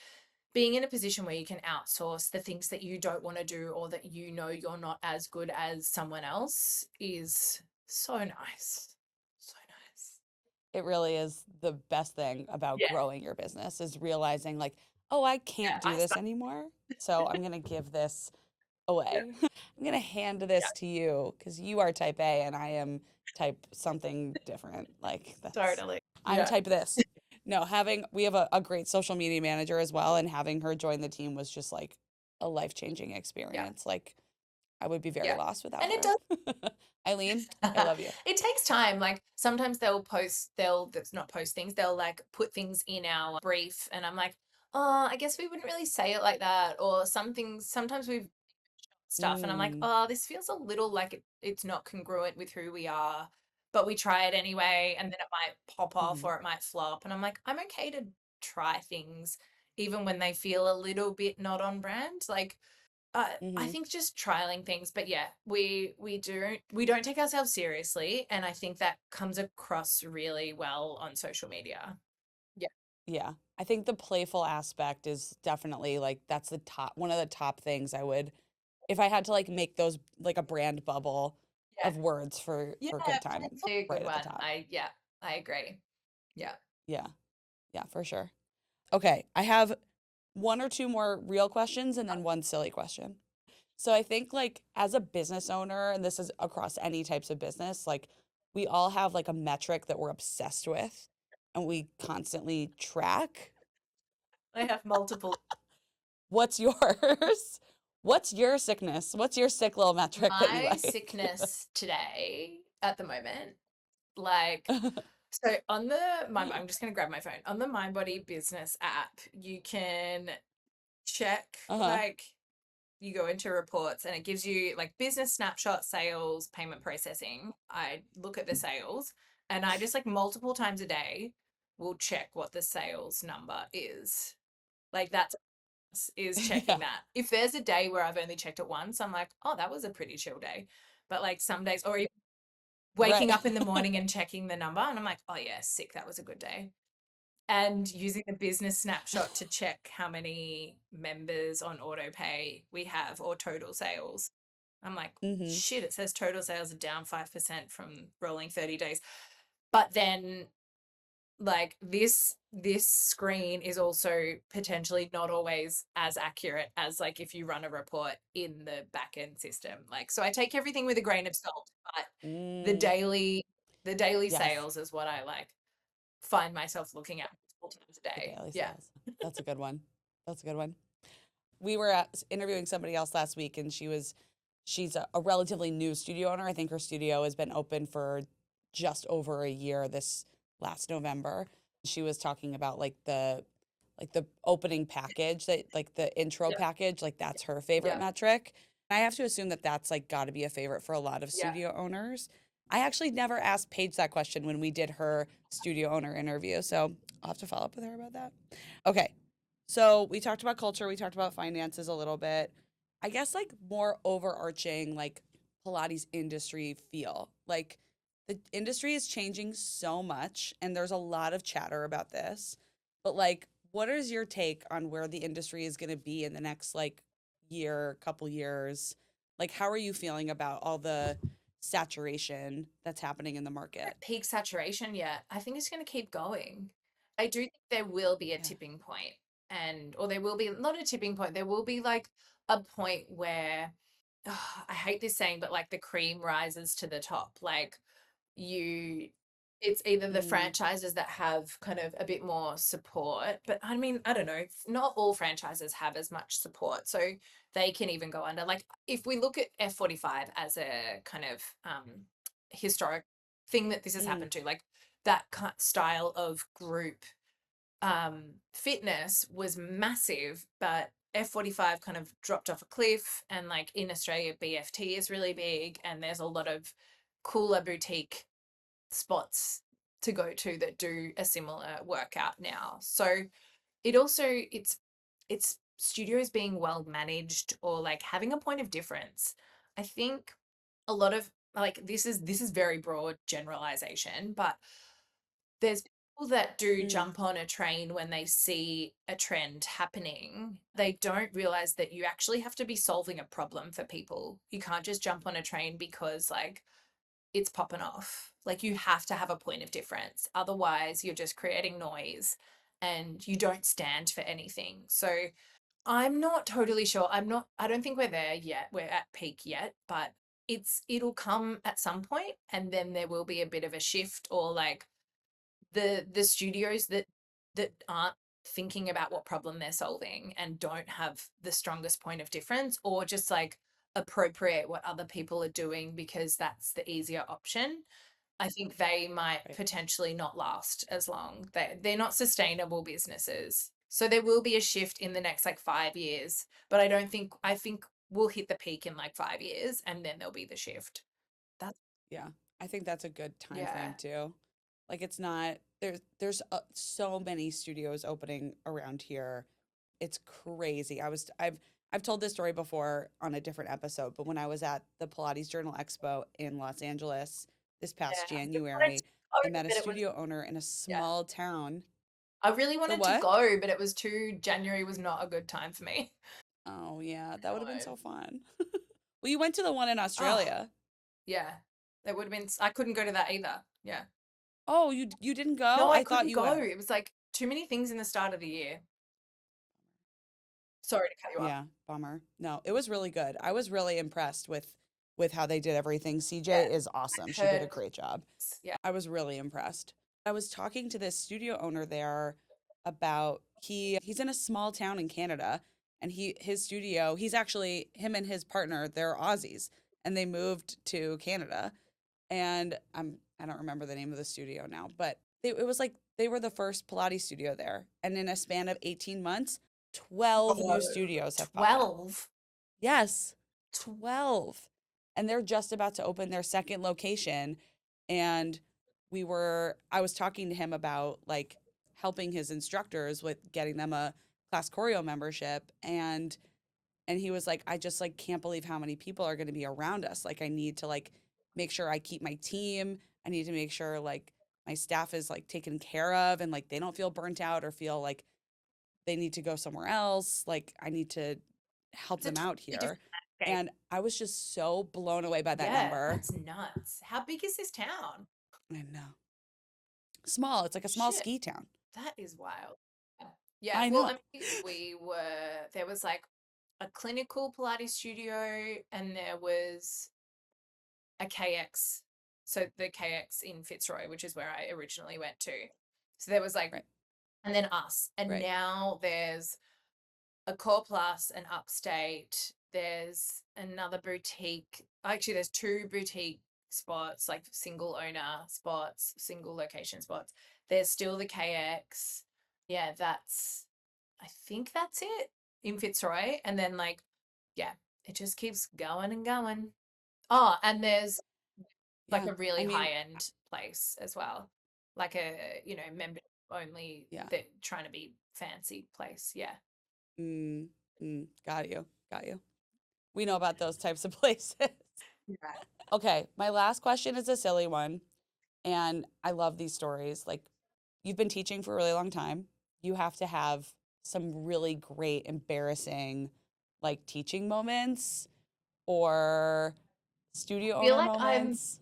being in a position where you can outsource the things that you don't want to do or that you know you're not as good as someone else is so nice. So nice. It really is the best thing about Yeah. growing your business is realizing like, oh, I can't Yeah. do this anymore. So I'm gonna give this Yeah. away. I'm gonna hand this to you because you are type A and I am type something different. Like that's Totally. I'm Yeah. type this. No, we have a great social media manager as well, and having her join the team was just like a life-changing Yeah. experience. Like I would be very Yeah. lost without And it her. does Eileen, I love you. it takes time. Like sometimes they'll that's not post things, they'll like put things in our brief and I'm like, oh, I guess we wouldn't really say it like that. Or some things sometimes we've stuff and I'm like, Mm, oh, this feels a little like it's not congruent with who we are. But we try it anyway, and then it might pop off mhm, or it might flop. And I'm like, I'm okay to try things even when they feel a little bit not on brand. Like I mhm. think just trialing things, but yeah, we don't take ourselves seriously, and I think that comes across really well on social media. Yeah, Yeah. I think the playful aspect is definitely like that's one of the top things I would if I had to like make those like a brand bubble yeah, of words for yeah. good time Playfully a good right at the one. top. I agree. Yeah, Yeah. Yeah, for sure. Okay, I have one or two more real questions and then one silly question. So I think like as a business owner, and this is across any types of business, like we all have like a metric that we're obsessed with and we constantly track. I have multiple. What's yours? What's your sickness? What's your sick little metric that you My like? sickness today at the moment, like so on the my I'm just gonna grab my phone. On the Mind Body Business app, you can check Uh-huh. like you go into reports and it gives you like business snapshot, sales, payment processing. I look at the sales and I just like multiple times a day will check what the sales number is. Like that's is checking Yeah. that. If there's a day where I've only checked it once, I'm like, oh, that was a pretty chill day. But like some days, or even waking Right. up in the morning and checking the number, and I'm like, oh yeah, sick, that was a good day. And using the business snapshot to check how many members on auto pay we have or total sales. I'm like, Mm-hmm. shit, it says total sales are down 5% from rolling 30 days. But then like this screen is also potentially not always as accurate as like if you run a report in the back end system. Like so I take everything with a grain of salt, but the Mm, daily the daily yes. sales is what I like find myself looking at multiple times a The day. daily Yeah. sales. That's a good one. That's a good one. We were interviewing somebody else last week and she's a relatively new studio owner. I think her studio has been open for just over a year this last November. She was talking about like the opening package that like the intro Yeah. package, like that's her favorite Yeah. metric. I have to assume that that's like got to be a favorite for a lot of Yeah. studio owners. I actually never asked Paige that question when we did her studio owner interview, so I'll have to follow up with her about that. Okay, so we talked about culture, we talked about finances a little bit. I guess like more overarching like Pilates industry feel. Like the industry is changing so much and there's a lot of chatter about this. But like what is your take on where the industry is going to be in the next like year, couple years? Like, how are you feeling about all the saturation that's happening in the market? At peak saturation yet. I think it's going to keep going. I do think there will be a Yeah. tipping point, or there will be not a tipping point, there will be like a point where, I hate this saying, but like the cream rises to the top. Like you, it's either the Mm, franchises that have kind of a bit more support, but I mean, I don't know, not all franchises have as much support. So they can even go under. Like if we look at F45 as a kind of historic thing that this has mm, happened to, like that style of group fitness was massive, but F45 kind of dropped off a cliff. And like in Australia, BFT is really big, and there's a lot of cooler boutique spots to go to that do a similar workout now. So it also, it's studios being well managed, or like having a point of difference. I think a lot of, like, this is very broad generalization, but there's people that do mm. jump on a train when they see a trend happening. They don't realize that you actually have to be solving a problem for people. You can't just jump on a train because like it's popping off. Like you have to have a point of difference. Otherwise, you're just creating noise and you don't stand for anything. So I'm not totally sure. I don't think we're there yet. We're at peak yet, but it'll come at some point, and then there will be a bit of a shift, or like the studios that aren't thinking about what problem they're solving and don't have the strongest point of difference, or just like appropriate what other people are doing because that's the easier option. I think they might Right. potentially not last as long. They're not sustainable businesses. So there will be a shift in the next like 5 years, but I think we'll hit the peak in like 5 years, and then there'll be the shift. That's Yeah. I think that's a good time yeah. frame too. Like it's not there's so many studios opening around here. It's crazy. I've told this story before on a different episode, but when I was at the Pilates Journal Expo in Los Angeles this past Yeah. I really wanted January, to go, I met a but it was studio owner in a yeah. small town. I really The wanted to what? go, but it was too January was not a good time for me. Oh yeah, that would have been No. so fun. Well, you went to the one in Oh, Australia. yeah. That would have been I couldn't go to that either. Yeah. Oh, you didn't go? No, I I thought couldn't you go. went. It was like too many things in the start of the year. Sorry to cut you off. Yeah, bummer. No, it was really good. I was really impressed with how they did everything. CJ Yeah. is awesome. She did a Heard. great job. Yeah. I was really impressed. I was talking to this studio owner there about he's in a small town in Canada, and his studio, he's actually him and his partner, they're Aussies, and they moved to Canada. And I don't remember the name of the studio now, but it was like they were the first Pilates studio there. And in a span of 18 months, 12 new Oh, studios have popped up. 12. Yes, 12. And they're just about to open their second location. And I was talking to him about like helping his instructors with getting them a Class Choreo membership. And he was like, I just like can't believe how many people are going to be around us. Like I need to like make sure I keep my team. I need to make sure like my staff is like taken care of and like they don't feel burnt out or feel like they need to go somewhere else. Like I need to help It's a them out totally different here. landscape. And I was just so blown away by that Yeah, number. that's nuts. How big is this town? I know. Small. It's like a small Shit, ski town. that is wild. Yeah, I well, know. I mean, there was like a clinical Pilates studio, and there was a KX. So the KX in Fitzroy, which is where I originally went to. So there was like, Right. and then us. And Right. now there's a Core Plus and Upstate. There's another boutique. Actually, there's two boutique spots, like single owner spots, single location spots. There's still the KX. Yeah, I think that's it in Fitzroy. And then, like, yeah, it just keeps going and going. Oh, and there's like Yeah. a really I high mean, end place as well. Like a, member only, yeah. that trying to be fancy place. Yeah. Mm, got you. Got you. We know about those types of places. Yeah. Okay. My last question is a silly one. And I love these stories. Like, you've been teaching for a really long time. you have to have some really great embarrassing like teaching moments or studio Feel owner like moments.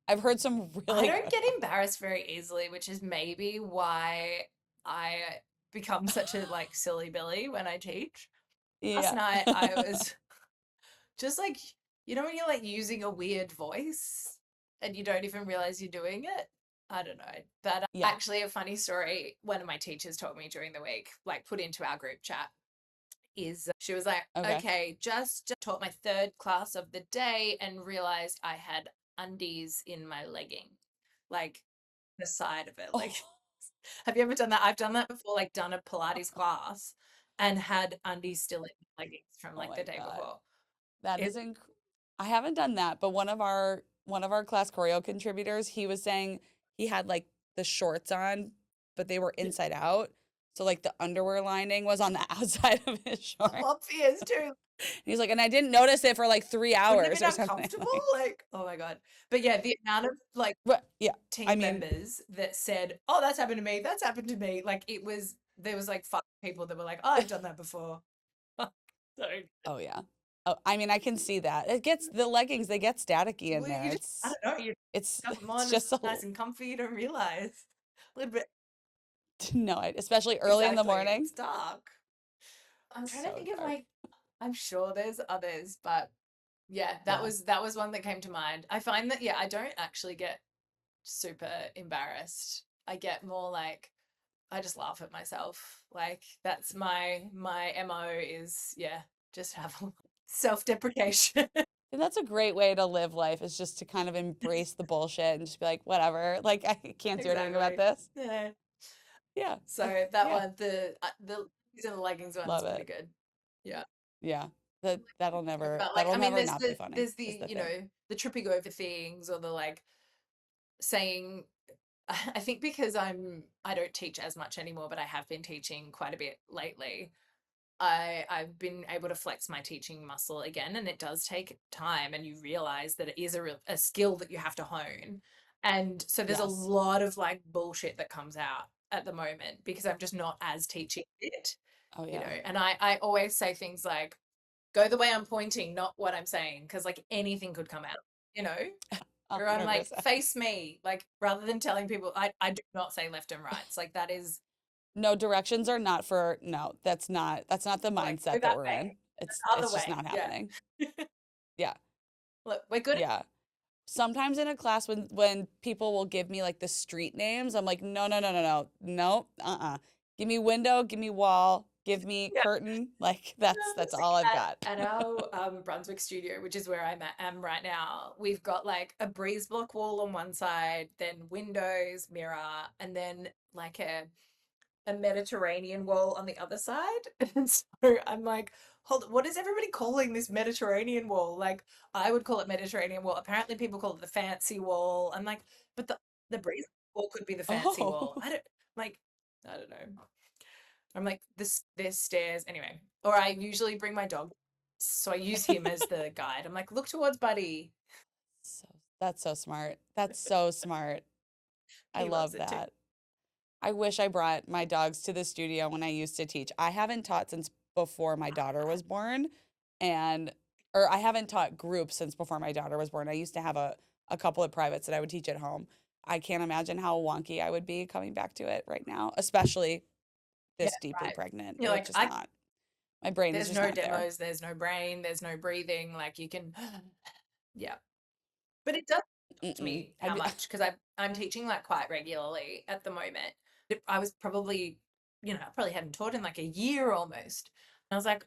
I've heard some I really don't good get ones. embarrassed very easily, which is maybe why I become such a like silly Billy when I teach. Last Yeah. night I was just like, you know, when you're like using a weird voice and you don't even realize you're doing it. I don't know. But Yeah. actually, a funny story one of my teachers told me during the week, like put into our group chat, is she was like, Okay. okay, just taught my third class of the day and realized I had undies in my legging, like the side of it. Like, Oh, have you ever done that? I've done that before, like done a Pilates class and had undies still in my leggings from oh like the my day God. before. That It, is I haven't done that, but one of our class choreo contributors, he was saying he had like the shorts on, but they were inside out. So like the underwear lining was on the outside of his short. obvious too. He's like, and I didn't notice it for like three Wouldn't it hours been or something. uncomfortable? Like, Like, oh my God. But yeah, the amount of like but yeah, I team mean, members that said, "Oh, that's happened to me. That's happened to me." Like there was like 5 people that were like, "Oh, I've done that before." So oh yeah. Oh, I mean, I can see that. It gets the leggings, they get staticky in well, there. you just I don't know, you It's stuff them it's on, just it's a nice and comfy. You don't realize a little bit no, especially early in the exactly. morning. It's dark. I'm trying to So think of dark. like I'm sure there's others, but yeah, Yeah. that was one that came to mind. I find that yeah, I don't actually get super embarrassed. I get more like I just laugh at myself. Like that's my MO is yeah, just have self-deprecation. And that's a great way to live life is just to kind of embrace the bullshit and just be like, whatever. Like I can't do anything about Exactly. this. Yeah. Yeah. So that Yeah. one, the these are the leggings one is Love pretty it. good. Yeah. Yeah. That'll Talk never about like that'll I mean never not be funny there's is the, the you thing. know, the tripping over things or the like saying I think because I don't teach as much anymore, but I have been teaching quite a bit lately. I've been able to flex my teaching muscle again, and it does take time, and you realize that it is a skill that you have to hone. And so there's a Yes. lot of like bullshit that comes out at the moment because I'm just not as teaching it, Oh you know. yeah. And I always say things like, go the way I'm pointing, not what I'm saying, because like anything could come out, you know. Or I'm like, 100%. face me, like rather than telling people, I do not say left and right. It's like that is No, directions are not for no, that's not the like go mindset that that we're in. way, It's the other it's just way, not yeah. happening. Yeah. Look, we're good. Yeah. Sometimes in a class when people will give me like the street names, I'm like, no, no, no, no, no, no, Give me window, give me wall, give me Yeah. curtain. Like No, that's see, all I've got. at our Brunswick studio, which is where am right now, we've got like a breeze block wall on one side, then windows, mirror, and then like a Mediterranean wall on the other side. And so I'm like, hold, what is everybody calling this Mediterranean wall? Like, I would call it Mediterranean wall. Apparently, people call it the fancy wall. I'm like, but the breeze wall could be the fancy wall. Oh. I don't like. I don't know. I'm like this. There's stairs anyway. Or I usually bring my dog, so I use him as the guide. I'm like, look towards Buddy. So that's so smart. That's so smart. I He loves love it too. that. I wish I brought my dogs to the studio when I used to teach. I haven't taught since before my daughter was born and or I haven't taught groups since before my daughter was born. I used to have a couple of privates that I would teach at home. I can't imagine how wonky I would be coming back to it right now, especially Yeah, this deeply right. pregnant. You're It would like, just I not. My brain is there's just no not there. demos, there's no brain, there's no breathing. Like you can, yeah. But it does to Mm-mm. me how much because I'm teaching like quite regularly at the moment. I was probably, you know, I probably hadn't taught in like a year almost. And I was like,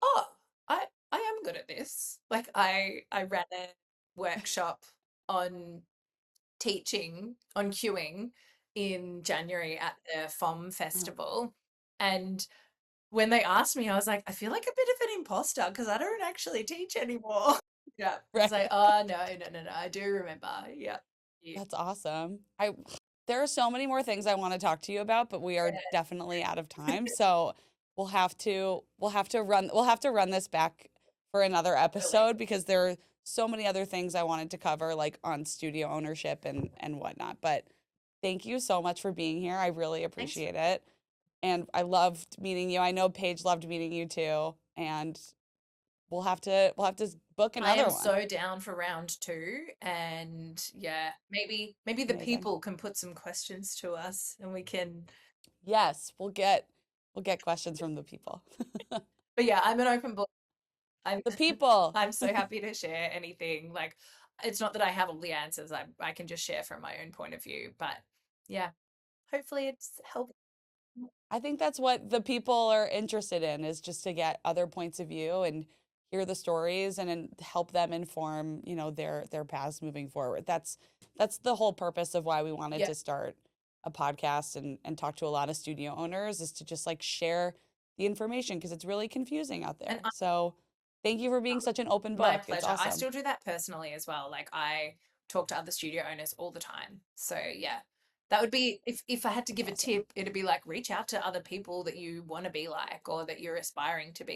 oh, I am good at this. Like I ran a workshop on teaching on queuing in January at the FOM Oh, festival. And when they asked me, I was like, I feel like a bit of an imposter because I don't actually teach anymore. Yeah. I was like, right. oh no, no, no, no. I do remember. Yeah. Yeah. That's awesome. I there are so many more things I want to talk to you about, but we are Yeah, definitely out of time. So we'll have to run this back for another totally. episode because there are so many other things I wanted to cover, like on studio ownership and whatnot. But thank you so much for being here. I really Thanks. appreciate it. And I loved meeting you. I know Paige loved meeting you too. And we'll have to book I another am one. so down for round 2, and yeah, maybe the Amazing. people can put some questions to us and we can. Yes, we'll get questions from the people. But yeah, I'm an open book. I'm The people. I'm so happy to share anything. Like, it's not that I have all the answers. I can just share from my own point of view. But yeah, hopefully it's helpful. I think that's what the people are interested in, is just to get other points of view and hear the stories and help them inform, their paths moving forward. That's the whole purpose of why we wanted Yeah. to start a podcast and talk to a lot of studio owners, is to just like share the information, because it's really confusing out there. And So thank you for being such an open my book. It's pleasure. I awesome. still do that personally as well. Like, I talk to other studio owners all the time. So yeah, that would be, if I had to give a Awesome. tip, it'd be like, reach out to other people that you want to be like, or that you're aspiring to be